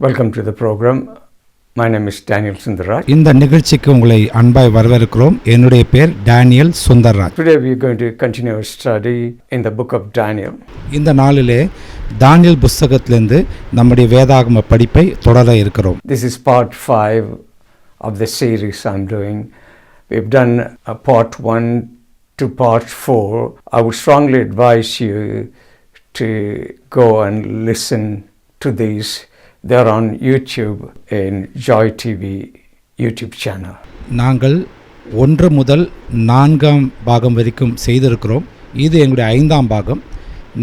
Welcome to the program. My name is Daniel Sundarraj. இந்த நிகழ்ச்சிக்கு உங்களை அன்பாய் வரவேற்கிறோம். என்னுடைய பேர் Daniel Sundarraj. Today we are going to continue our study in the book of Daniel. இந்த நாளிலே தானியேல் புத்தகத்திலிருந்து நம்முடைய வேதாகம படிப்பை தொடர இருக்கிறோம். This is part 5 of the series I'm doing. We've done part 1 to part 4. I would strongly advise you to go and listen to these. They're on YouTube in Joy TV YouTube channel. நாங்கள் 1 முதல் 4ஆம் பாகம் வரைக்கும் செய்திருக்கிறோம். இது எங்களுடைய 5ஆம் பாகம்.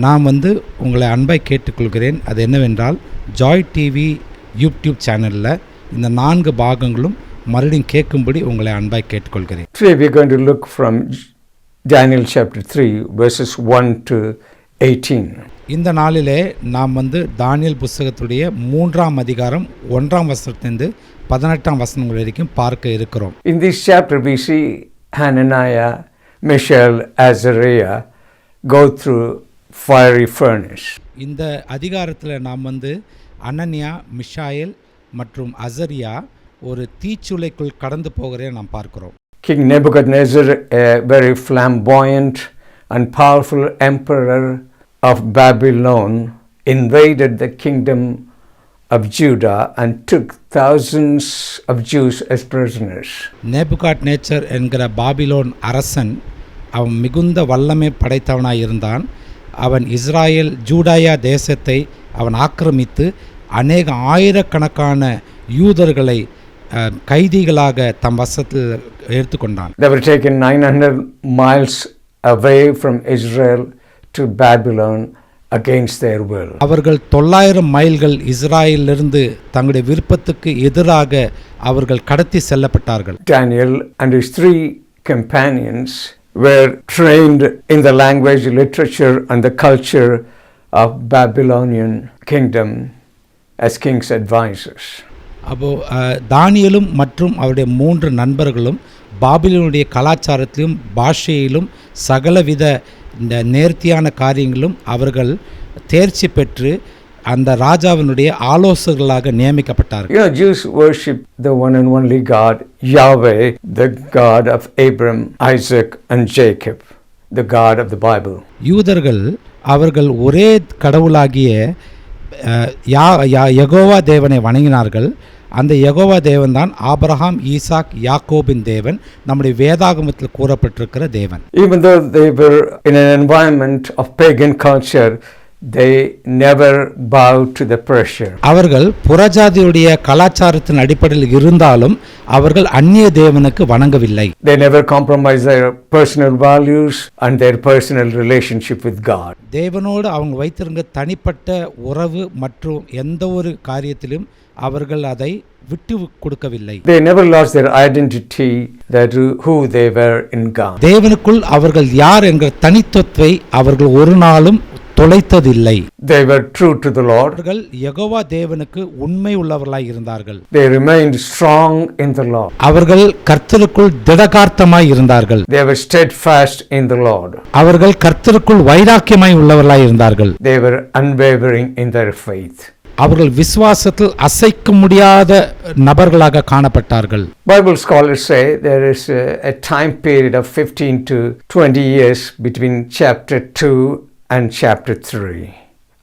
நான் உங்களை அன்பாய் கேட்டுக்கொள்கிறேன். அது என்னவென்றால் ஜாய் டிவி யூடியூப் சேனலில் இந்த 4 பாகங்களும் மறுபடியும் கேட்கும்படி உங்களை அன்பாய் கேட்டுக்கொள்கிறேன். Today we're going to look from Daniel chapter 3 verses 1 to 18. இந்த நாளிலே நாம் தானியேல் புத்தகத்துடைய 3ஆம் அதிகாரம் 1ஆம் வசனத்திலிருந்து 18ஆம் வசனம் வரைக்கும் பார்க்க இருக்கிறோம். In this chapter we see Hananiah, Mishael, Azariah go through fiery furnace. இந்த அதிகாரத்தில் நாம் அனனியா, மிஷாயேல் மற்றும் அசரியா ஒரு தீச்சுளைக்குள் கடந்து போகிறதை நாம் பார்க்கிறோம். King Nebuchadnezzar, a very flamboyant and powerful emperor of Babylon, invaded the kingdom of Judah and took thousands of Jews as prisoners. நேபுகாட்நேச்சர் என்கிற பாபிலோன் அரசன் அவன் மிகுந்த வல்லமை படைத்தவனாய் இருந்தான். அவன் இஸ்ராயேல் ஜூடாயா தேசத்தை அவன் ஆக்கிரமித்து அநேக ஆயிரக்கணக்கான யூதர்களை கைதிகளாக தம் வசத்தில் எடுத்துக்கொண்டான். They were taken 900 miles away from Israel to Babylon against their will. அவர்கள் 900 மைல்கள் இஸ்ராயேலிலிருந்து தங்களுடைய விருப்பத்துக்கு எதிராக அவர்கள் கடத்தி செல்லப்பட்டார்கள். Daniel and his 3 companions were trained in the language, literature and the culture of Babylonian kingdom as king's advisors. தானியேலும் மற்றும் அவருடைய 3 நண்பர்களும் பாபிலோனுடைய கலாச்சாரத்திலும் பாஷையிலும் சகலவித நேர்த்தியான காரியங்களும் அவர்கள் தேர்ச்சி பெற்று அந்த ராஜாவினுடைய ஆலோசகர்களாக நியமிக்கப்பட்டார்கள். Jews worship the one and only God, Yahweh, the God of Abraham, Isaac and Jacob, the God of the Bible. யூதர்கள் அவர்கள் ஒரே கடவுளாகிய யெகோவா தேவனை வணங்கினார்கள். அந்த யெகோவா தேவன் தான் ஆபிரகாம், ஈசாக், யாக்கோபின் தேவன், நம்முடைய வேதாகமத்தில் கூறப்பட்டிருக்கிற தேவன். Even though they were in an environment of pagan culture, they never bowed to the pressure. அவர்கள் புறஜாதியுடைய கலாச்சாரத்தின் அடிப்படையில் இருந்தாலும் அவர்கள் அந்நிய தேவனுக்கு வணங்கவில்லை. They never compromised their personal values and their personal relationship with God. தேவனோடு அவங்க வைத்திருந்த தனிப்பட்ட உறவு மற்றும் எந்த ஒரு காரியத்திலும் அவர்கள் அதை விட்டு கொடுக்கவில்லை. They never lost their identity, that who they were in God. தேவனுக்குள் அவர்கள் யார் என்கிற தனித்துவத்தை அவர்கள் ஒரு நாளும் தொலைத்ததில்லை. They were true to the Lord. அவர்கள் யெகோவா தேவனுக்கு உண்மை உள்ளவர்களாய் இருந்தார்கள். They remained strong in the Lord. அவர்கள் கர்த்தருக்குள் திடகார்த்தமாய் இருந்தார்கள். They were steadfast in the Lord. அவர்கள் கர்த்தருக்குள் வைராக்கியமாய் உள்ளவர்களாய் இருந்தார்கள். They were unwavering in their faith. அவர்கள் விசுவாசத்தில் அசைக்க முடியாத நபர்களாக காணப்பட்டார்கள். Bible scholars say there is a time period of 15 to 20 years between chapter 2 and chapter 3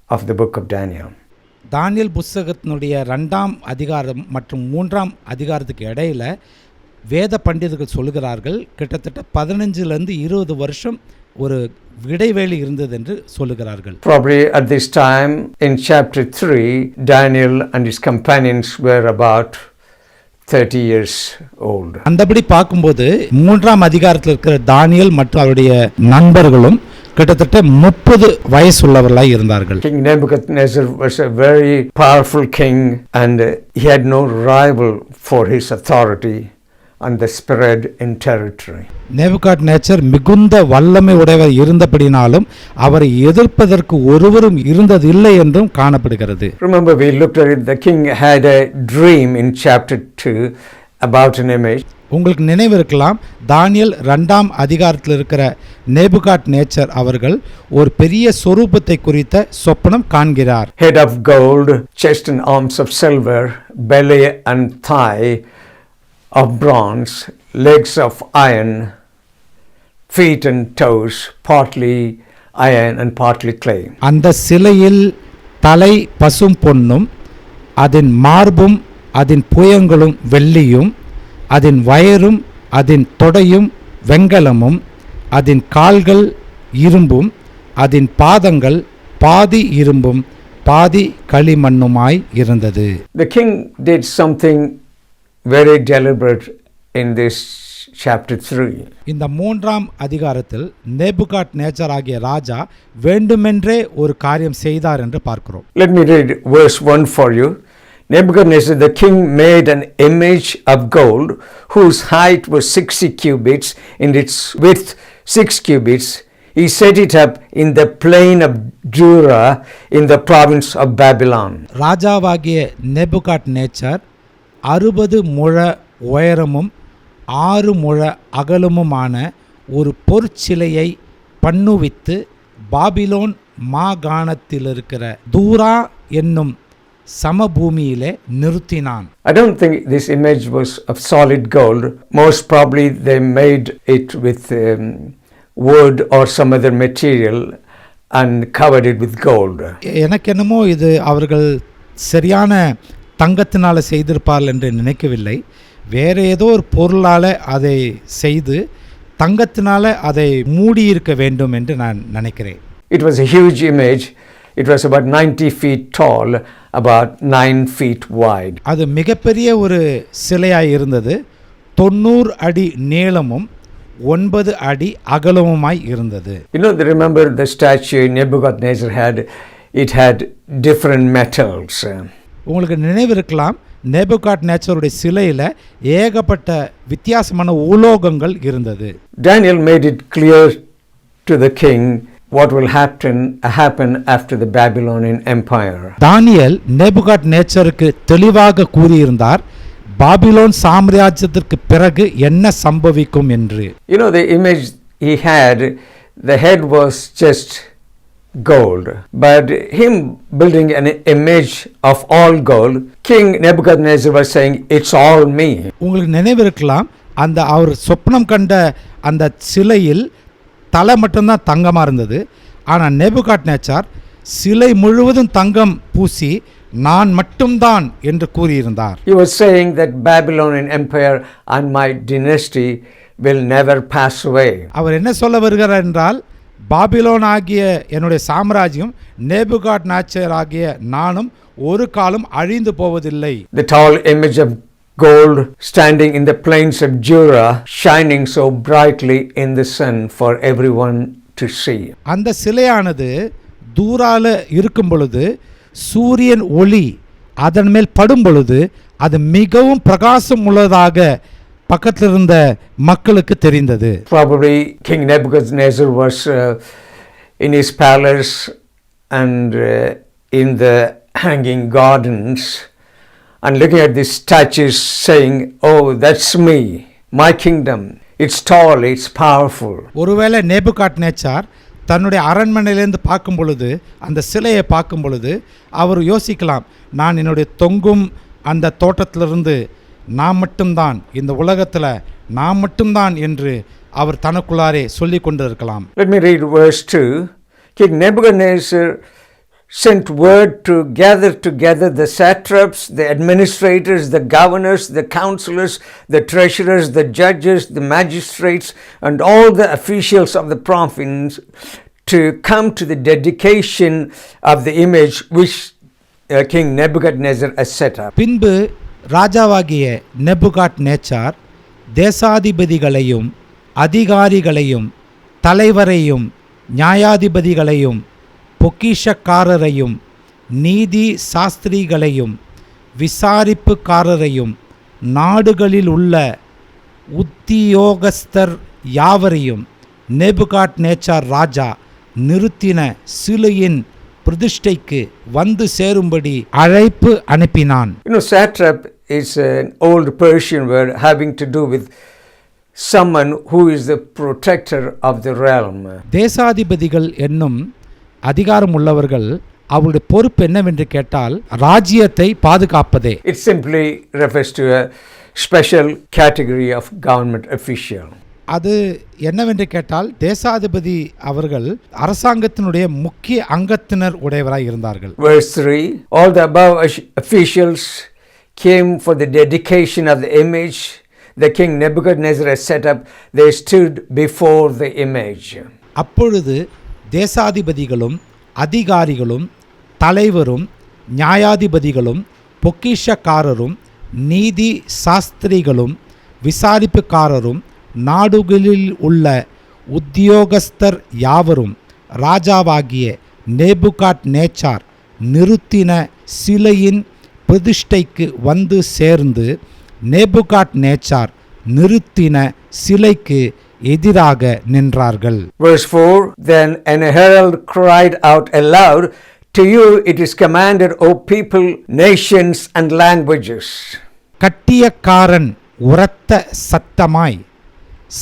of the book of Daniel. தானியேல் புத்தகத்தினுடைய 2ஆம் அதிகாரம் மற்றும் 3ஆம் அதிகாரத்துக்கு இடையில வேத பண்டிதர்கள் சொல்லுகிறார்கள் கிட்டத்தட்ட 15லிருந்து 20 வருஷம் ஒரு இடைவேளை இருந்தது என்று சொல்லுகிறார்கள். Probably at this time in chapter 3 Daniel and his companions were about 30 years old. அந்தபடி பார்க்கும்போது 3ஆம் அதிகாரத்தில் இருக்கிற தானியேல் மற்றும் அவருடைய நண்பர்களும் கிட்டத்தட்ட 30 வயசுள்ளவர்களாய் இருந்தார்கள். King Nebuchadnezzar was a very powerful king and he had no rival for his authority and the spread in territory. நேபுகாட்நேச்சர் மிகுந்த வல்லமை உடையவர் இருந்தபடினாலும் அவரை எதிர்ப்பதற்கு ஒருவரும் இருந்ததில்லை என்றும் காணப்படுகிறது. Remember we looked at it, the king had a dream in chapter 2 about an image. உங்களுக்கு நினைவு இருக்கலாம், தானியேல் 2ஆம் அதிகாரத்தில் இருக்கிற நேபுகாத்நேச்சர் அவர்கள் ஒரு பெரிய சொரூபத்தை குறித்த சொப்பனம் காண்கிறார். Head of gold, chest and arms of silver, belly and thigh of bronze, legs of iron, feet and toes, partly iron and partly clay. அந்த சிலையில் தலை பசும் பொன்னும், அதன் மார்பும் அதன் புயங்களும் வெள்ளியும், அதன் வயரும் அதன் தொடையும் வெண்கலமும், அதன் கால்கள் இரும்பும், அதன் பாதங்கள் பாதி இரும்பும் பாதி களிமண்ணுமாய் இருந்தது. The king did something very deliberate in this chapter 3. இந்த 3ஆம் அதிகாரத்தில் நேபுகாத்நேச்சர் ஆகிய ராஜா வேண்டுமென்றே ஒரு காரியம் செய்தார் என்று பார்க்கிறோம். Let me read verse 1 for you. Nebuchadnezzar the king made an image of gold whose height was 60 cubits and its width 6 cubits. He set it up in the plain of Dura in the province of Babylon. ராஜாவாகிய Nebuchadnezzar 60 முழ உயரமும் 6 முழ அகலமுமான ஒரு பொற்சிலையை பண்ணுவித்து Babylon மாகாணத்தில் இருக்கிற தூரா என்னும் சமபூமியிலே நிறுத்தினான். I don't think this image was of solid gold. Most probably they made it with wood or some other material and covered it with gold. எனக்கு என்னமோ இது அவர்கள் சரியான தங்கத்தினால செய்திருப்பார்கள் என்று நினைக்கவில்லை. வேற ஏதோ ஒரு பொருளால் அதை செய்து தங்கத்தினால அதை மூடியிருக்க வேண்டும் என்று நான் நினைக்கிறேன். It was a huge image. It was about 90 feet tall, about 9 feet wide. அது மிகப்பெரிய ஒரு சிலையாய் இருந்தது. 90 அடி நீளமும் 9 அடி அகலமுமாய் இருந்தது. You know, remember the statue Nebuchadnezzar had, it had different metals. உங்களுக்கு நினைவு இருக்கலாம், நேபுகாத்நேச்சருடைய சிலையில் ஏகப்பட்ட வித்தியாசமான உலோகங்கள் இருந்தது. Daniel made it clear to the king what will happen after the Babylonian Empire. தானியேல் நேபுகாத்நேச்சருக்கு தெளிவாக கூறியிருந்தார், பாபிலோன் சாம்ராஜ்யத்திற்கு பிறகு என்ன சம்பவிக்கும் என்று. You know, the image he had, the head was just gold, but him building an image of all gold, King Nebuchadnezzar was saying, it's all me. உங்களுக்கு நினைவு இருக்கலாம், அந்த அவர் சொப்னம் கண்ட அந்த சிலையில் தலை மட்டும்தான் தங்கமாக இருந்தது. ஆனால் நேபுகாத்நேச்சர் சிலை முழுவதும் தங்கம் பூசி நான் மட்டும்தான் என்று கூறியிருந்தார். He was saying that Babylonian Empire and my dynasty will never pass away. அவர் என்ன சொல்ல வருகிறார் என்றால், பாபிலோன் ஆகிய என்னுடைய சாம்ராஜ்யம், நேபுகாத்நேச்சர் ஆகிய நானும் ஒரு காலம் அழிந்து போவதில்லை. The tall image of gold standing in the plains of Dura, shining so brightly in the sun for everyone to see. அந்த சிலையானது தூரால இருக்கும் பொழுது சூரியன் ஒளி அதன் மேல் படும் பொழுது அது மிகவும் பிரகாசம் உள்ளதாக பக்கத்தில் இருந்த மக்களுக்கு தெரிந்தது. Probably King Nebuchadnezzar was in his palace and in the hanging gardens and looking at these statues saying, oh, that's me, my kingdom, it's tall, it's powerful. ஒருவேளை நேபுகாத்நேச்சர் தன்னுடைய அரண்மனையிலேருந்து பார்க்கும் பொழுது, அந்த சிலையை பார்க்கும் பொழுது அவர் யோசிக்கலாம், நான் என்னுடைய தொங்கும் அந்த தோட்டத்திலிருந்து நான் மட்டும்தான், இந்த உலகத்தில் நான் மட்டும்தான் என்று அவர் தனக்குள்ளாரே சொல்லி கொண்டு இருக்கலாம். Let me read verse 2. King Nebuchadnezzar sent word to gather together the satraps, the administrators, the governors, the counselors, the treasurers, the judges, the magistrates, and all the officials of the province to come to the dedication of the image which King Nebuchadnezzar has set up. பின்பு ராஜாவாகிய Nebuchadnezzar தேசாதிபதிகளையும் அதிகாரிகளையும் தலைவரையும் நியாயாதிபதிகளையும் பொக்கிஷக்காரரையும் நீதி சாஸ்திரிகளையும் விசாரிப்புக்காரரையும் நாடுகளில் உள்ள உத்தியோகஸ்தர் யாவரையும் Nebuchadnezzar ராஜா நிறுத்தின சிலையின் பிரதிஷ்டைக்கு வந்து சேரும்படி அழைப்பு அனுப்பினான். You know, satrap is an old Persian word having to do with someone who is the protector of the realm. தேசாதிபதிகள் என்னும் அதிகாரம் உள்ளவர்கள் அவருடைய பொறுப்பு என்னவென்று கேட்டால் ராஜ்யத்தை பாதுகாப்பதே. It simply refers to a special category of government official. அது என்னவென்று கேட்டால் தேசாதிபதி அவர்கள் அரசாங்கத்தினுடைய முக்கிய அங்கத்தினர் உடையவராய் இருந்தார்கள். Verse 3, all the above officials came for the dedication of the image the king Nebuchadnezzar had set up. They stood before the image. அப்பொழுது தேசாதிபதிகளும் அதிகாரிகளும் தலைவரும் நியாயாதிபதிகளும் பொக்கிஷக்காரரும் நீதி சாஸ்திரிகளும் விசாரிப்புக்காரரும் நாடுகளில் உள்ள உத்தியோகஸ்தர் யாவரும் ராஜாவாகிய நேபுகாத்நேச்சார் நிறுத்தின சிலையின் பிரதிஷ்டைக்கு வந்து சேர்ந்து நேபுகாத்நேச்சார் நிறுத்தின சிலைக்கு எதிராக நின்றார்கள். Verse 4, then an herald cried out aloud, to you it is commanded, O people, nations and languages. கட்டியக்காரன் உரத்த சத்தமாய்,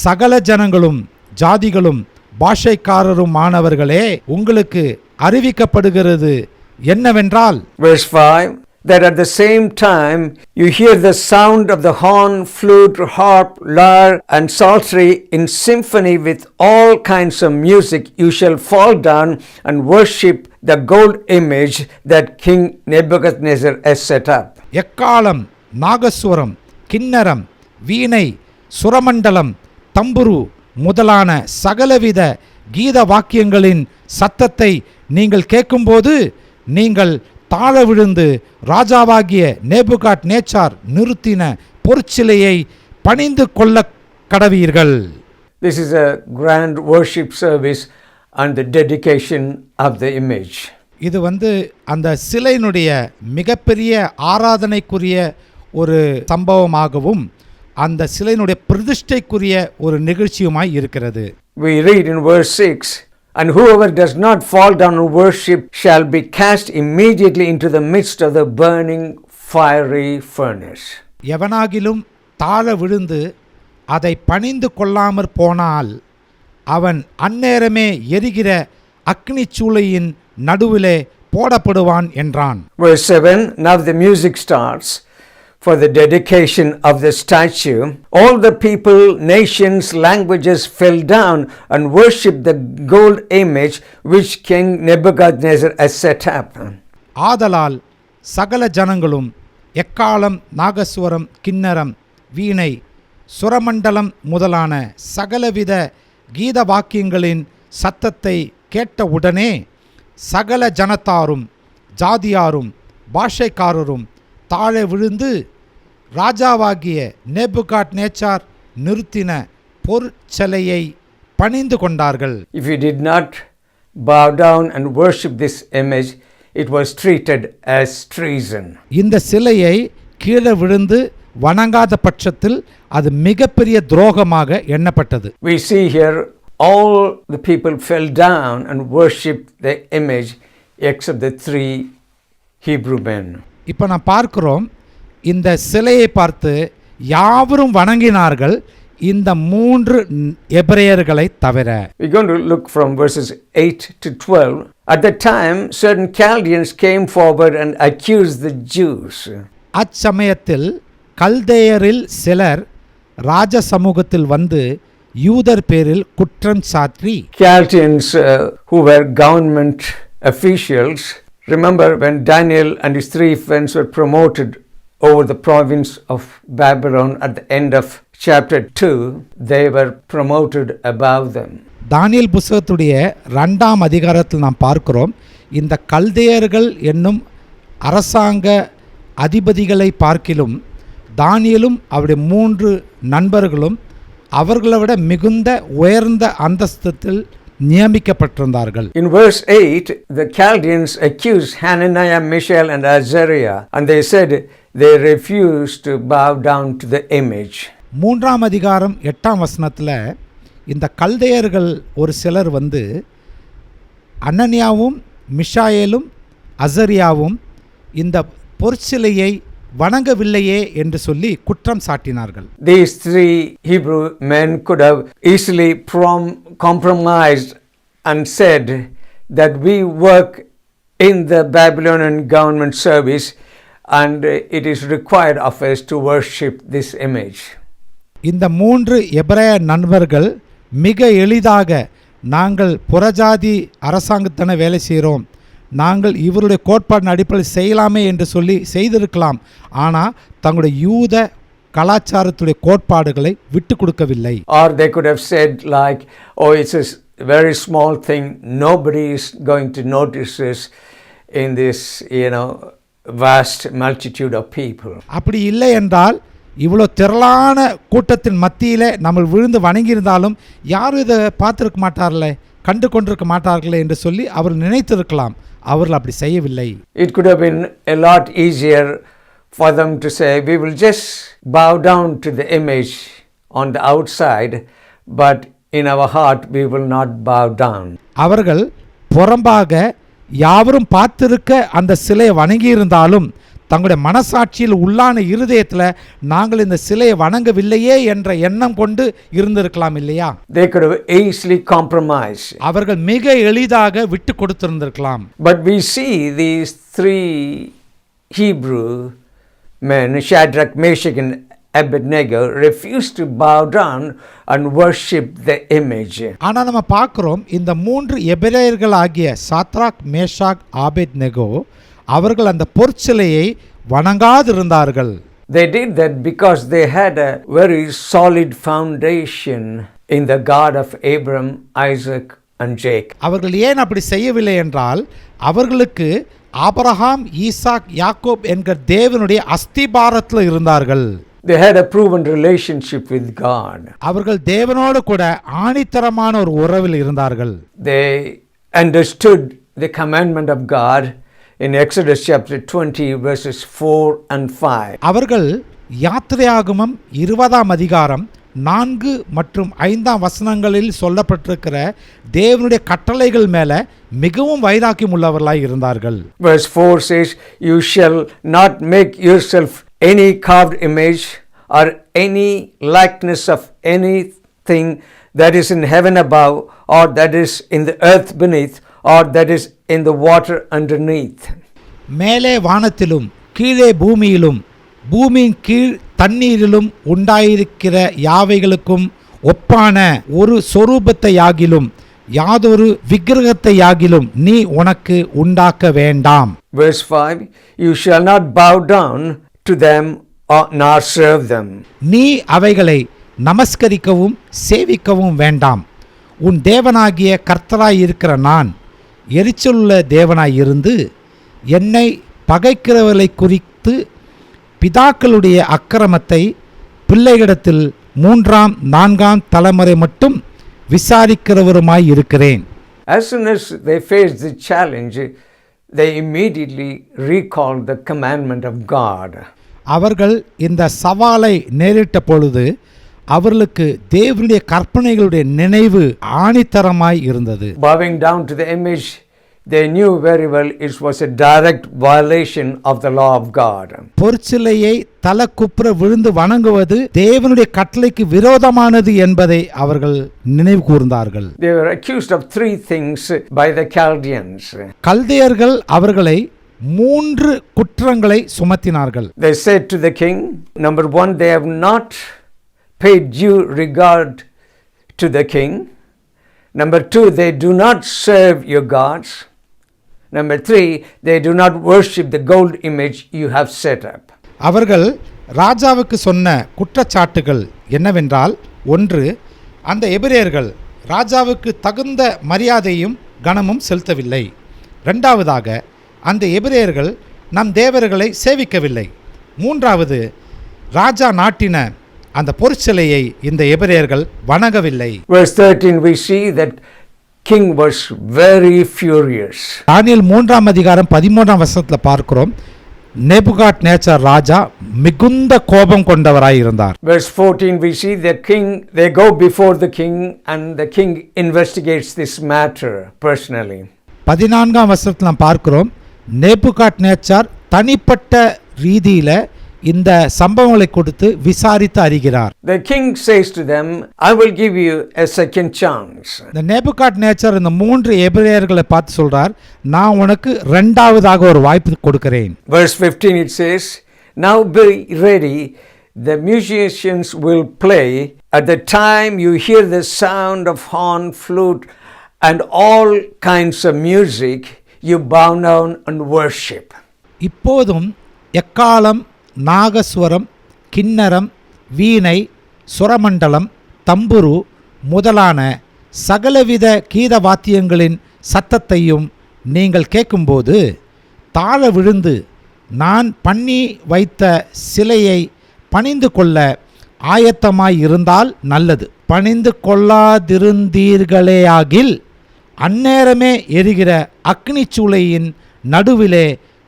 சகல ஜனங்களும் ஜாதிகளும் பாஷைக்காரருமானவர்களே, உங்களுக்கு அறிவிக்கப்படுகிறது என்னவென்றால், Verse 5, that at the same time you hear the sound of the horn, flute, harp, lyre, and psaltery in symphony with all kinds of music, you shall fall down and worship the gold image that King Nebuchadnezzar has set up. எக்காலம், நாகஸ்வரம், கின்னரம், வீணை, சுரமண்டலம், தம்புரு முதலான சகலவித கீத வாக்கியங்களின் சத்தத்தை நீங்கள் கேட்கும்போது நீங்கள் தாழ விழுந்து ராஜாவாகிய நேபுகாத்நேச்சார் நிறுத்தின பொற்சிலையை பணிந்து கொள்ள கடவீர்கள். This is a grand worship service and the dedication of the image. இது அந்த சிலையினுடைய மிகப்பெரிய ஆராதனைக்குரிய ஒரு சம்பவமாகவும் அந்த சிலையினுடைய பிரதிஷ்டைக்குரிய ஒரு நிகழ்ச்சியுமாய் இருக்கிறது. We read in verse 6, and whoever does not fall down and worship shall be cast immediately into the midst of the burning fiery furnace. எவனாகிலும் தாழ விழுந்து அதை பணிந்து கொள்ளாமற் போனால் அவன் அந்நேரமே எரிகிற அக்னி சூளையின் நடுவிலே போடப்படுவான் என்றான். Verse 7, now the music starts for the dedication of the statue. All the people, nations, languages fell down and worshipped the gold image which King Nebuchadnezzar has set up. ஆதலால் சகல ஜனங்களும் எக்காலம், நாகஸ்வரம், கின்னரம், வீணை, சுரமண்டலம் முதலான சகலவித கீத வாக்கியங்களின் சத்தத்தை கேட்டவுடனே சகல ஜனத்தாரும் ஜாதியாரும் பாஷைக்காரரும் தாழ விழுந்து ராஜாவாகிய நேபுகாத்நேச்சார் நிறுத்தின பொற்சிலையை பணிந்து கொண்டார்கள். If you did not bow down and worship this image, it was treated as treason. இந்த சிலையை கீழே விழுந்து வணங்காத பட்சத்தில் அது மிகப்பெரிய துரோகமாக எண்ணப்பட்டது. We see here all the people fell down and worshipped the image except the 3 Hebrew men. இப்போ நான் பார்க்கிறோம், இந்த சிலையை பார்த்து யாவரும் வணங்கினார்கள், இந்த 3 எபிரேயர்களை தவிர. We're going to look from verses 8 to 12. At the time, certain Chaldeans came forward and accused the Jews. அச்சமயத்தில் கல்தேயரில் சிலர் ராஜ சமூகத்தில் வந்து யூதர் பேரில் குற்றம் சாற்றி, Chaldeans who were government officials. Remember when Daniel and his 3 friends were promoted over the province of Babylon at the end of chapter 2, they were promoted above them. தானியேல் புத்தகத்துடைய 2ஆம் அதிகாரத்தில் நாம் பார்க்கிறோம், இந்த கல்தேயர்கள் என்னும் அரசாங்க அதிபதிகளை பார்க்கிலும் தானியேலும் அவருடைய 3 நண்பர்களும் அவர்களை விட மிகுந்த உயர்ந்த அந்தஸ்தத்தில் நியமிக்கப்பட்டிருந்தார்கள். In verse 8, the Chaldeans accused Hananiah, Mishael and Azariah, and they said they refused to bow down to the image. 3ஆம் அதிகாரம் 8ஆம் வசனத்தில் இந்த கல்தேயர்கள் ஒரு சிலர் வந்து அனனியாவும் மிஷாயேலும் அசரியாவும் இந்த பொற்சிலையை வணங்கவில்லையே என்று சொல்லி குற்றம் சாட்டினார்கள். These three Hebrew men could have easily compromised and said that we work in the Babylonian government service and it is required of us to worship this image. இந்த 3 எபிரேய நண்பர்கள் மிக எளிதாக நாங்கள் புறஜாதி அரசாங்கத்தான வேலை செய்கிறோம், நாங்கள் இவருடைய கோட்பாட்டின் அடிப்படையில் செய்யலாமே என்று சொல்லி செய்திருக்கலாம். ஆனால் தங்களுடைய யூத கலாச்சாரத்துடைய கோட்பாடுகளை விட்டு கொடுக்கவில்லை. Or they could have said like, oh, it's a very small thing, nobody is going to notice this in this, vast multitude of people. அப்படி இல்லை என்றால் இவ்வளோ திரளான கூட்டத்தின் மத்தியில் நம்ம விழுந்து வணங்கியிருந்தாலும் யாரும் இதை பார்த்துருக்க மாட்டார்களே, கண்டு கொண்டிருக்க மாட்டார்களே என்று சொல்லி அவர் நினைத்திருக்கலாம். அவர்கள் அப்படி செய்யவில்லை. It could have been a lot easier for them to say, we will just bow down to the image on the outside, but in our heart we will not bow down. அவர்கள் புறம்பாக யாவரும் பார்த்திருக்க அந்த சிலையை வணங்கியிருந்தாலும் தங்களுடைய மனசாட்சியில் உள்ளான இருதயத்தில் நாங்கள் இந்த சிலையை வணங்கவில்லையே என்ற எண்ணம் கொண்டு இருந்திருக்கலாம் இல்லையா? They could have easily compromised. அவர்கள் மிக எளிதாக விட்டு கொடுத்திருந்திருக்கலாம். But we see these three Hebrew men, Shadrach, Meshach and Abednego, refused to bow down and worship the image. ஆனால் நம்ம பார்க்கிறோம் இந்த 3 எபிரேயர்களாகிய சாத்ராக், மேஷாக், ஆபேத்நேகோ அவர்கள் அந்த பொற்சிலையை வணங்காதிருந்தார்கள். They did that because they had a very solid foundation in the God of Abraham, Isaac and Jacob. அவர்கள் ஏன் அப்படி செய்யவில்லை என்றால் அவர்களுக்கு ஆபிரகாம், ஈசாக், யாக்கோப் என்கிற தேவனுடைய அஸ்திபாரத்தில் இருந்தார்கள். They had a proven relationship with God. அவர்கள் தேவனோடு கூட ஆணித்தரமான ஒரு உறவில் இருந்தார்கள். They understood the commandment of God in Exodus chapter 20 verses 4 and 5. அவர்கள் யாத்திரையாகமம் 20ஆம் அதிகாரம் 4 மற்றும் 5ஆம் வசனங்களில் சொல்லப்பட்டிருக்கிற தேவனுடைய கட்டளைகள் மேல மிகவும் வைராக்கியம் உள்ளவர்களாய் இருந்தார்கள். Verse 4 says, you shall not make yourself any carved image or any likeness of anything that is in heaven above, or that is in the earth beneath, or that is in the water underneath. மேலே வானத்திலும் கீழே பூமியிலும் பூமியின் கீழ் தண்ணீரிலும் உண்டாயிருக்கிற யாவைகளுக்கும் ஒப்பான ஒரு சொரூபத்தையாகிலும் யாதொரு விக்கிரகத்தையாகிலும் நீ உனக்கு உண்டாக்க வேண்டாம். Verse 5, you shall not bow down to them nor serve them. நீ அவைகளை நமஸ்கரிக்கவும் சேவிக்கவும் வேண்டாம். உன் தேவனாகிய கர்த்தராய் இருக்கிற நான் எரிச்சலுள்ள தேவனாய் இருந்து என்னை பகைக்கிறவர்களை குறித்து பிதாக்களுடைய அக்கிரமத்தை பிள்ளைகளிடத்தில் 3ஆம் 4ஆம் தலைமுறை மட்டும் விசாரிக்கிறவருமாய் இருக்கிறேன். As soon as they faced the challenge, they immediately recalled the commandment of God. அவர்கள் இந்த சவாலை நேரிட்ட பொழுது அவர்களுக்கு தேவனுடைய கற்பனைகளுடைய நினைவு ஆணித்தரமாய் இருந்தது. Bowing down to the image, they knew very well it was a direct violation of the law of God. பொற்சிலையை தலக்குப்புற விழுந்து வணங்குவது தேவனுடைய கட்டளைக்கு விரோதமானது என்பதை அவர்கள் நினைவு கூர்ந்தார்கள். They were accused of 3 things by the Chaldeans. கல்தையர்கள் அவர்களை 3 குற்றங்களை சுமத்தினார்கள். They said to the king, number 1, they have not paid due regard to the king. Number 2, they do not serve your gods. Number 3, they do not worship the gold image you have set up. அவர்கள் ராஜாவுக்கு சொன்ன குற்றச்சாட்டுகள் என்னவென்றால், 1, அந்த எபிரேயர்கள் ராஜாவுக்கு தகுந்த மரியாதையும் கனமும் செலுத்தவில்லை. 2வதாக அந்த எபிரேயர்கள் நம் தேவர்களை சேவிக்கவில்லை. 3வது ராஜா நாட்டின அந்த பொற்சிலையை இந்த எபிரேயர்கள் வணங்கவில்லை. Verse 13 we see that king was very furious. தானியேல் 3ஆம் அதிகாரம் 13ஆம் வசனத்தில் பார்க்கிறோம், நேபுகாத்நேச்சார் ராஜா மிகுந்த கோபம் கொண்டவராய் இருந்தார். Verse 14 we see the king, they go before the king and the king investigates this matter personally. 14ஆம் வசனத்தில் நாம் பார்க்கிறோம், நேபுகாத்நேச்சார் தனிப்பட்ட ரீதியில் இந்த சம்பவங்களை கொடுத்து விசாரித்து அறிகிறார். The king says to them, I will give you a second chance. இந்த நேபுகாத்நேச்சர் இந்த 3 எபிரேயர்களை பார்த்து சொல்றார், நான் உனக்கு இரண்டாவதாக ஒரு வாய்ப்பு கொடுக்கிறேன். Verse 15 it says, now be ready, the musicians will play. At the time you hear the sound of horn, flute and all kinds of music, you bow down and worship. இப்போதும் எக்காலம், நாகஸ்வரம், கிண்ணரம், வீணை, சுரமண்டலம், தம்புரு முதலான சகலவித கீத வாத்தியங்களின் சத்தத்தையும் நீங்கள் கேட்கும்போது தாழ விழுந்து நான் பண்ணி வைத்த சிலையை பணிந்து கொள்ள ஆயத்தமாய் இருந்தால் நல்லது. பணிந்து கொள்ளாதிருந்தீர்களேயாகில் அந்நேரமே எரிகிற அக்னி சூளையின் நடுவிலே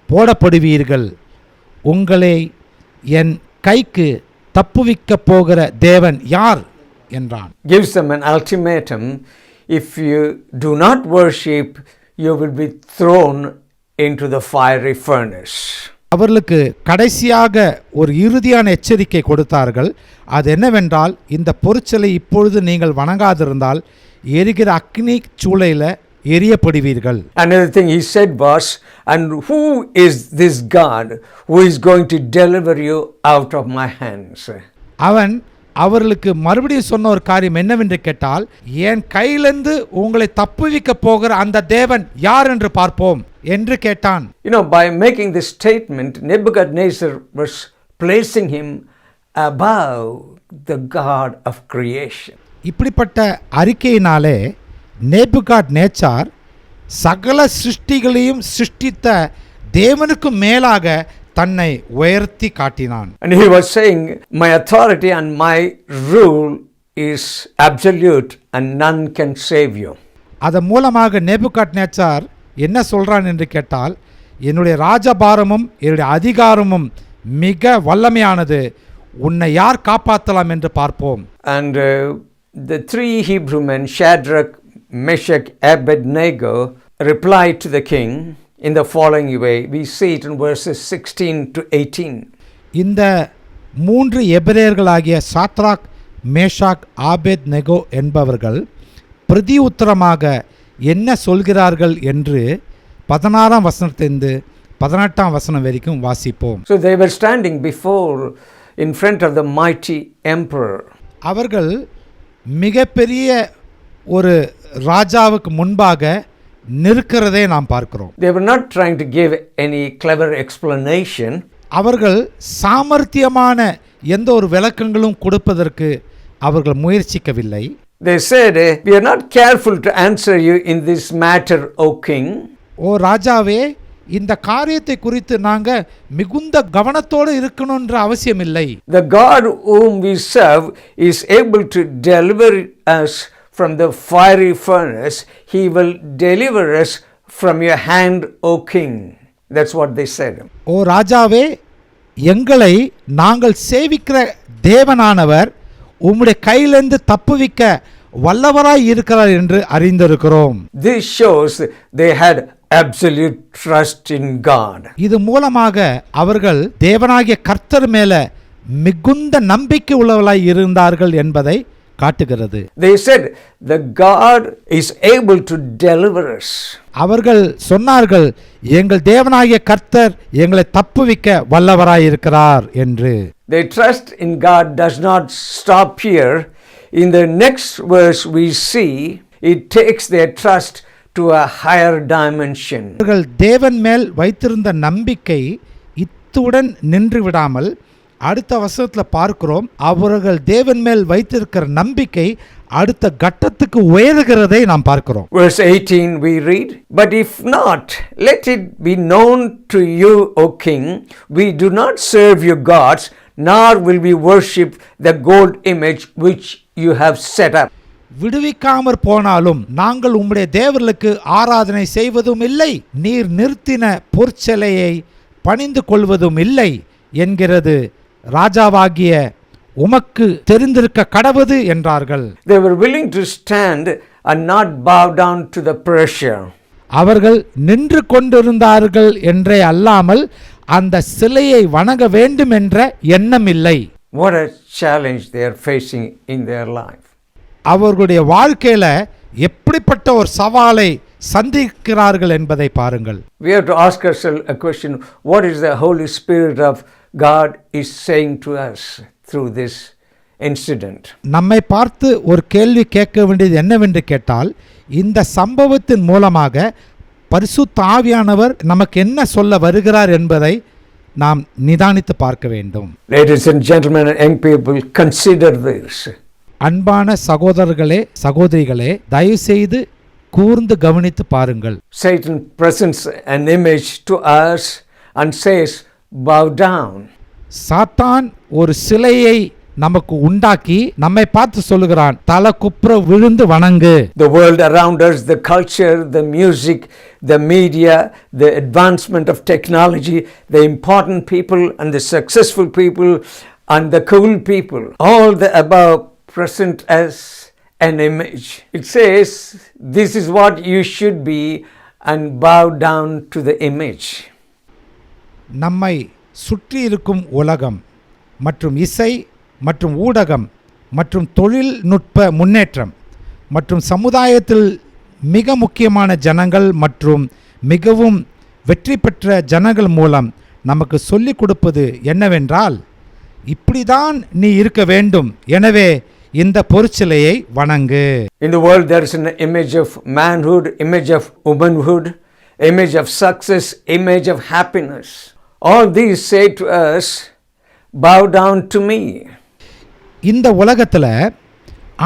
போடப்படுவீர்கள். உங்களை என் கைக்கு தப்புவிக்கப் போகிற தேவன் யார் என்றான். Gives them an ultimatum. If you do not worship, you will be thrown into the fiery furnace. அவர்களுக்கு கடைசியாக ஒரு இறுதியான எச்சரிக்கை கொடுத்தார்கள். அது என்னவென்றால், இந்த பொருட்களை இப்பொழுது நீங்கள் வணங்காதிருந்தால் எரிகிற அக்னி சூளையில் எரியப்படுவீர்கள். Another thing he said was, and who is this God who is going to deliver you out of my hands? அவன் அவர்களுக்கு மறுபடியும் சொன்ன ஒரு காரியம் என்னவென்று கேட்டால், என் கையிலிருந்து உங்களை தப்புவிக்க போகிற அந்த தேவன் யார் என்று பார்ப்போம் என்று கேட்டான். By making this statement, Nebuchadnezzar was placing him above the God of creation. இப்படிப்பட்ட அறிக்கையினாலே நேபுகாத்நேச்சார் சகல சிருஷ்டிகளையும் சிருஷ்டித்த தேவனுக்கு மேலாக தன்னை உயர்த்தி காட்டினான். And he was saying, my authority and my rule is absolute and none can save you. அதன் மூலமாக நேபுகாத்நேச்சார் என்ன சொல்றான் என்று கேட்டால், என்னுடைய ராஜபாரமும் என்னுடைய அதிகாரமும் மிக வல்லமையானது, உன்னை யார் காப்பாற்றலாம் என்று பார்ப்போம். And the 3 Hebrew men, Shadrach, Meshach, Abednego, replied to the king in the following way. We see it in verses 16 to 18. இந்த 3 எபிரேயர்களாகிய சாத்ராக், மேஷாக், ஆபேத்நேகோ என்பவர்கள் பிரதி உத்தரமாக என்ன சொல்கிறார்கள் என்று 16ஆம் வசனத்திலிருந்து 18ஆம் வசனம் வரைக்கும் வாசிப்போம். So they were standing before in front of the mighty emperor. அவர்கள் மிகப்பெரிய ஒரு ராஜாவுக்கு முன்பாக நிற்கிறதை நாம் பார்க்கிறோம். They were not trying to give any clever explanation. அவர்கள் சாமர்த்தியமான எந்த ஒரு விளக்கங்களும் கொடுப்பதற்கு அவர்கள் முயற்சிக்கவில்லை. They said, we are not careful to answer you in this matter, O king. ஓ ராஜாவே, இந்த காரியத்தை குறித்து நாங்க மிகுந்த கவனத்தோடு இருக்கணும்ன்ற அவசியம் இல்லை. The God whom we serve is able to deliver us from the fiery furnace. He will deliver us from your hand, O king. That's what they said. ஓ ராஜாவே, எங்களை நாங்கள் சேவிக்கிற தேவனானவர் உம்முடைய கையிலிருந்து தப்புவிக்க வல்லவராய் இருக்கிறார் என்று அறிந்திருக்கிறோம். This shows they had absolute trust in God. இது மூலமாக அவர்கள் தேவனாகிய கர்த்தர் மேல மிகுந்த நம்பிக்கை உள்ளவர்களாய் இருந்தார்கள் என்பதை காட்டுகிறது. They said the God is able to deliver us. அவர்கள் சொன்னார்கள், எங்கள் தேவனாகிய கர்த்தர் எங்களை தப்புவிக்க வல்லவராய் இருக்கிறார் என்று. Their trust in God does not stop here. In the next verse we see it takes their trust to a higher dimension. அவர்கள் தேவன் மேல் வைத்திருந்த நம்பிக்கை இத்துடன் நின்று விடாமல் அடுத்த வசனத்தில் பார்க்கிறோம், அவர்கள் தேவன் மேல் வைத்திருக்கிற நம்பிக்கை அடுத்த கட்டத்துக்கு உயர்கிறதை நாம் பார்க்கிறோம். Verse 18 we read, but if not, let it be known to you, O king, we do not serve your gods, nor will we worship the gold image which you have set up. விடுவிக்காமற் போனாலும் நாங்கள் உம்முடைய தேவர்களுக்கு ஆராதனை செய்வதும் இல்லை, நீர் நிறுத்தின பொற்சிலையை பணிந்து கொள்வதும் இல்லை என்கிறது ராஜாவாகிய உமக்கு தெரிந்திருக்க கடவுது என்றார்கள். They were willing to stand and not bow down to the pressure. அவர்கள் நின்று கொண்டிருந்தார்கள் என்றே அல்லாமல் அந்த சிலையை வணங்க வேண்டும் என்ற எண்ணம் இல்லை. What a challenge they are facing in their life. அவர்களுடைய வாழ்க்கையில எப்படிப்பட்ட ஒரு சவாலை சந்திக்கிறார்கள் என்பதை பாருங்கள். We have to ask ourselves a question: what is the Holy Spirit of God is saying to us through this incident? நம்மை பார்த்து ஒரு கேள்வி கேட்க வேண்டியது என்னவென்று கேட்டால், இந்த சம்பவத்தின் மூலமாக பரிசுத்த ஆவியானவர் நமக்கு என்ன சொல்ல வருகிறார் என்பதை நாம் நிதானித்து பார்க்க வேண்டும். Ladies and gentlemen and young people, consider this. அன்பான சகோதரர்களே சகோதரிகளே, தயவு செய்து கூர்ந்து கவனித்து பாருங்கள். Satan presents an image to us and says, bow down. சாத்தான் ஒரு சிலையை நமக்கு உண்டாக்கி நம்மை பார்த்து சொல்லுகிறான், தலை குப்புற விழுந்து வணங்கு. The world around us, the culture, the music, the media, the advancement of technology, the important people and the successful people and the cool people, all the above present as an image. It says, this is what you should be, and bow down to the image. நம்மை சுற்றி இருக்கும் உலகம் மற்றும் இசை மற்றும் ஊடகம் மற்றும் தொழில்நுட்ப முன்னேற்றம் மற்றும் சமுதாயத்தில் மிக முக்கியமான ஜனங்கள் மற்றும் மிகவும் வெற்றி பெற்ற ஜனங்கள் மூலம் நமக்கு சொல்லிக் கொடுப்பது என்னவென்றால், இப்படிதான் நீ இருக்க வேண்டும், எனவே இந்த பொற்சிலையை வணங்கு. In the world there is an image of manhood, image of womanhood, image of success, image of happiness. All these say to us, bow down to me. இந்த உலகத்தில்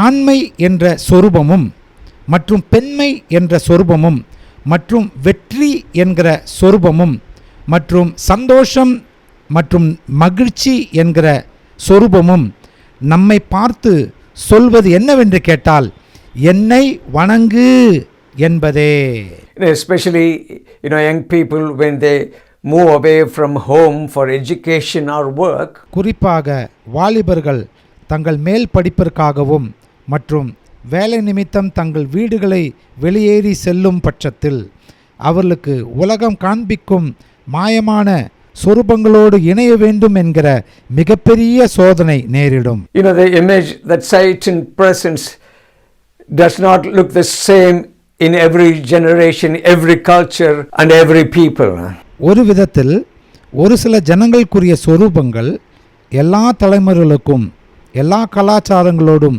ஆண்மை என்ற சொரூபமும் மற்றும் பெண்மை என்ற சொரூபமும் மற்றும் வெற்றி என்கிற சொரூபமும் மற்றும் சந்தோஷம் மற்றும் மகிழ்ச்சி என்கிற சொரூபமும் நம்மை பார்த்து சொல்வது என்னவென்று கேட்டால், என்னை வணங்கு என்பதே. Especially, young people when they move away from home for education or work. குறிப்பாக வாலிபர்கள் தங்கள் மேல் படிப்பிற்காகவும் மற்றும் வேலை நிமித்தம் தங்கள் வீடுகளை வெளியேறி செல்லும் பட்சத்தில் அவர்களுக்கு உலகம் காண்பிக்கும் மாயமான சொரூபங்களோடு இணைய வேண்டும் என்கிற மிகப்பெரிய சோதனை நேரிடும். The image that Satan presents does not look the same in every generation, every culture and every people. ஒரு விதத்தில் ஒரு சில ஜனங்களுக்குரிய சொரூபங்கள் எல்லா தலைமுறைகளுக்கும் எல்லா கலாச்சாரங்களோடும்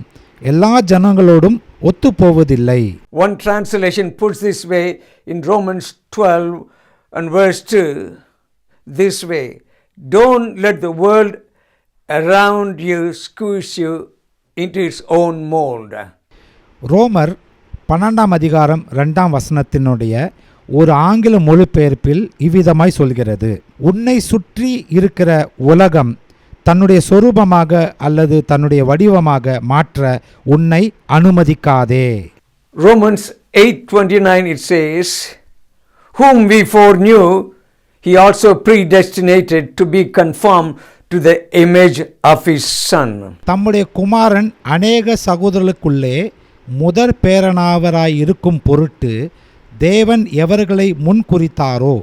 எல்லா ஜனங்களோடும் ஒத்துப்போவதில்லை. One translation puts this way in Romans 12 and verse 2, this way: don't let the world around you squeeze you into its own mold. ரோமர் 12ஆம் அதிகாரம் 2ஆம் வசனத்தினுடைய ஒரு ஆங்கில மொழிபெயர்ப்பில் இவ்விதமாய் சொல்கிறது, உன்னை சுற்றி இருக்கிற உலகம் தன்னுடைய சொரூபமாக அல்லது தன்னுடைய வடிவமாக மாற்ற உன்னை அனுமதிக்காதே. Romans 8:29 it says, whom we foreknew he also predestinated to be conformed to the image of his son. தம்முடைய குமாரன் அநேக சகோதரர்களுக்குள்ளே முதற் பேரனாவராய் இருக்கும் பொருட்டு தேவன் எவர்களை முன்குறித்தாரோ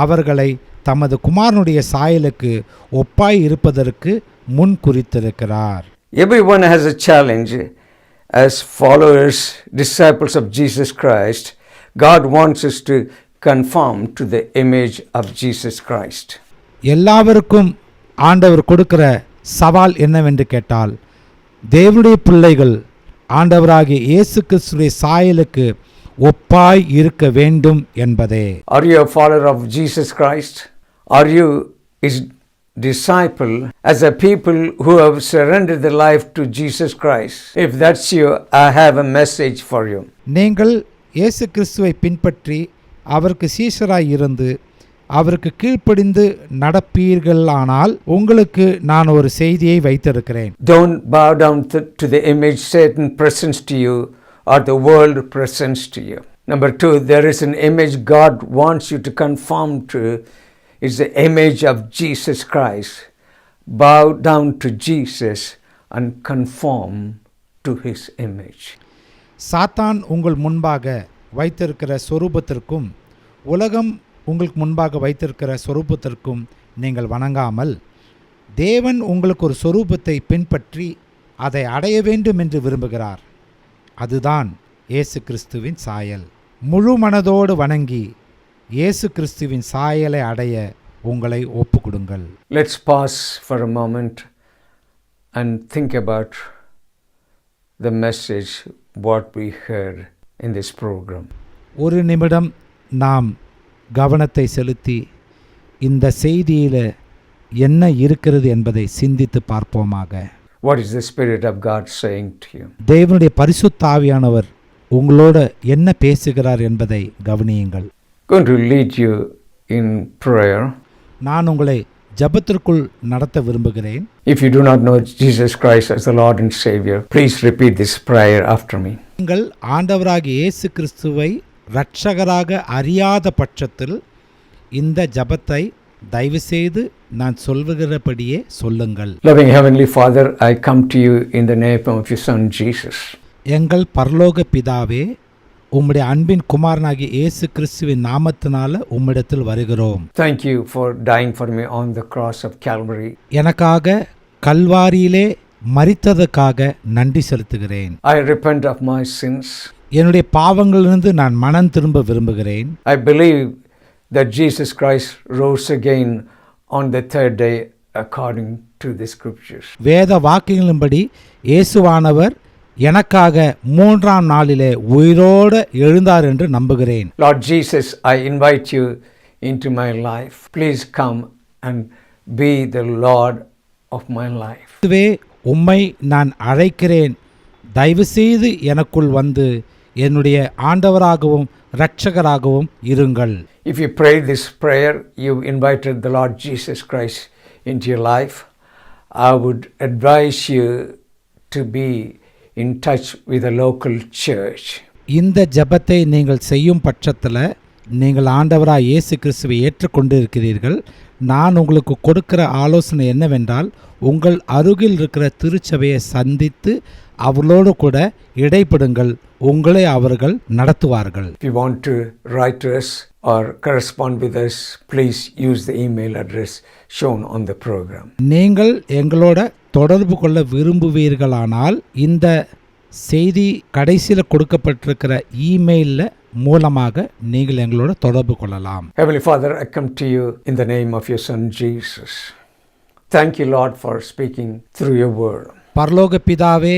அவர்களை தமது குமாரனுடைய சாயலுக்கு ஒப்பாய் இருப்பதற்கு முன் குறித்திருக்கிறார். Everyone has a challenge as followers, disciples of Jesus Christ. God wants us to conform to the image of Jesus Christ. எல்லாருக்கும் ஆண்டவர் கொடுக்கிற சவால் என்னவென்று கேட்டால், தேவனுடைய பிள்ளைகள் ஆண்டவராகிய இயேசு கிறிஸ்துவின் சாயலுக்கு ஒப்பாய் இருக்க வேண்டும் என்பதே. Are you a follower of Jesus Christ? Are you his disciple? As a people who have surrendered their life to Jesus Christ, if that's you, I have a message for you. நீங்கள் இயேசு கிறிஸ்துவை பின்பற்றி அவருக்கு சீஷராய் இருந்து அவருக்கு கீழ்ப்படிந்து நடப்பீர்களானால் உங்களுக்கு நான் ஒரு செய்தியை வைத்திருக்கிறேன். Don't bow down to the image Satan presents to you or the world presents to you. Number 2, there is an image God wants you to conform to. It's the image of Jesus Christ. Bow down to Jesus and conform to his image. சாத்தான் உங்கள் முன்பாக வைத்திருக்கிற சொரூபத்திற்கும் உலகம் உங்களுக்கு முன்பாக வைத்திருக்கிற சொரூபத்திற்கும் நீங்கள் வணங்காமல் தேவன் உங்களுக்கு ஒரு சொரூபத்தை பின்பற்றி அதை அடைய வேண்டும் என்று விரும்புகிறார். அதுதான் இயேசு கிறிஸ்துவின் சாயல். முழு மனதோடு வணங்கி இயேசு கிறிஸ்துவின் சாயலை அடைய உங்களை ஒப்பு கொடுங்கள். Let's pause for a moment and think about the message what we heard in this program. ஒரு நிமிடம் நாம் கவனத்தை செலுத்தி இந்த செய்தியில் என்ன இருக்கிறது என்பதை சிந்தித்து பார்ப்போமாக. What is the Spirit of God saying to you? தேவனுடைய பரிசுத்த ஆவியானவர் உங்களோட என்ன பேசுகிறார் என்பதை கவனியுங்கள். Going to lead you in prayer. நான் உங்களை ஜெபத்திற்குள் நடத்த விரும்புகிறேன். If you do not know Jesus Christ as the Lord and Savior, please repeat this prayer after me. நீங்கள் ஆண்டவராகிய இயேசு கிறிஸ்துவை இரட்சகராக அறியாத பட்சத்தில் இந்த ஜெபத்தை தயவுசெய்து நான் சொல்லுகிறபடியே சொல்லுங்கள். Loving Heavenly Father, I come to you in the name of your Son Jesus. எங்கள் பரலோக பிதாவே, உம்முடைய அன்பின் குமாரனாகிய இயேசு கிறிஸ்துவின் நாமத்தினால உம்மிடத்தில் வருகிறோம். Thank you for dying for me on the cross of Calvary. எனக்காக கல்வாரியிலே மரித்ததற்காக நன்றி செலுத்துகிறேன். I repent of my sins. என்னுடைய பாவங்களிலிருந்து நான் மனம் திரும்ப விரும்புகிறேன். I believe that Jesus Christ rose again on the third day according to the scriptures. வேத வாக்கியங்களின்படி இயேசுவானவர் எனக்காக மூன்றாம் நாளிலே உயிரோடு எழுந்தார் என்று நம்புகிறேன். Lord Jesus, I invite you into my life. Please come and be the Lord of my life. இதுவே உம்மை நான் அழைக்கிறேன். தயவுசெய்து எனக்குள் வந்து என்னுடைய ஆண்டவராகவும் இரட்சகராகவும் இருங்கள். If you pray this prayer, you invited the Lord Jesus Christ into your life. I would advise you to be in touch with a local church. இந்த ஜெபத்தை நீங்கள் செய்யும் பட்சத்தில் நீங்கள் ஆண்டவராக இயேசு கிறிஸ்துவை ஏற்றுக்கொண்டு இருக்கிறீர்கள். நான் உங்களுக்கு கொடுக்கிற ஆலோசனை என்னவென்றால், உங்கள் அருகில் இருக்கிற திருச்சபையை சந்தித்து அவர்களோடு கூட இடைப்படுங்கள். உங்களை அவர்கள் நடத்துவார்கள். If you want to write to us or correspond with us, please use the email address shown on the program. நீங்கள் எங்களோட தொடர்பு கொள்ள விரும்புவீர்களானால் இந்த செய்தி கடைசியில் கொடுக்கப்பட்டிருக்கிற இமெயிலில் மூலமாக நீங்கள் எங்களோட தொடர்பு கொள்ளலாம். Heavenly Father, I come to you in the name of your Son Jesus. Thank you, Lord, for speaking through your word. பரலோக பிதாவே,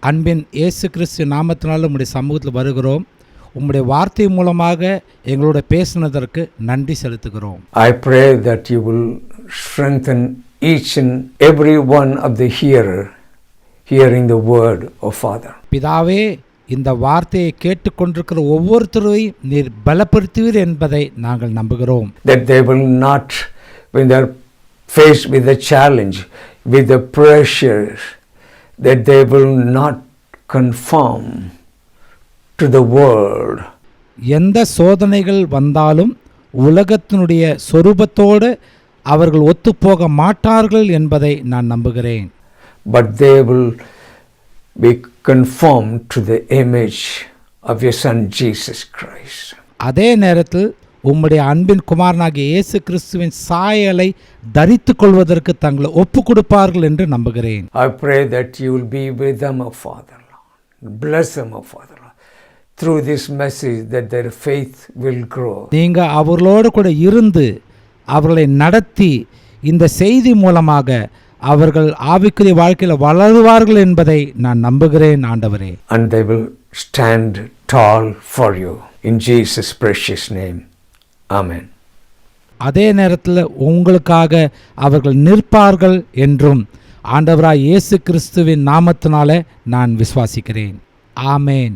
அன்பின் இயேசு கிறிஸ்து நாமத்தினால உம்முடைய சமூகத்தில் வருகிறோம். உம்முடைய வார்த்தை மூலமாக எங்களோட பேசினதற்கு நன்றி செலுத்துகிறோம். I pray that you will strengthen each and every one of the hearing the word of Father. பிதாவே, இந்த வார்த்தையை கேட்டுக்கொண்டிருக்கிற ஒவ்வொருத்தரையும் நீர் பலப்படுத்துவீர் என்பதை நாங்கள் நம்புகிறோம். That they will not, when they are faced with the challenge, with the pressures, that they will not conform to the world. எந்த சோதனைகள் வந்தாலும் உலகத்தினுடைய சொரூபத்தோடு அவர்கள் ஒத்துப்போக மாட்டார்கள் என்பதை நான் நம்புகிறேன். But they will be conformed to the image of your Son Jesus Christ. அதே நேரத்தில் உம்முடைய அன்பின் குமாரனாகிய இயேசு கிறிஸ்துவின் சாயலை தரித்து கொள்வதற்கு தங்களை ஒப்பு கொடுப்பார்கள் என்று நம்புகிறேன். I pray that you will be with them, O Father, Lord. Bless them, O Father, Lord. Through this message that their faith will grow. நீங்க அவர்களோடு கூட இருந்து அவர்களை நடத்தி இந்த செய்தி மூலமாக அவர்கள் ஆவிக்குரிய வாழ்க்கையில் வளருவார்கள் என்பதை நான் நம்புகிறேன் ஆண்டவரே. And they will stand tall for you. In Jesus' precious name. Amen. அதே நேரத்தில் உங்களுக்காக அவர்கள் நிற்பார்கள் என்றும் ஆண்டவராய் இயேசு கிறிஸ்துவின் நாமத்தினாலே நான் விசுவாசிக்கிறேன். ஆமேன்.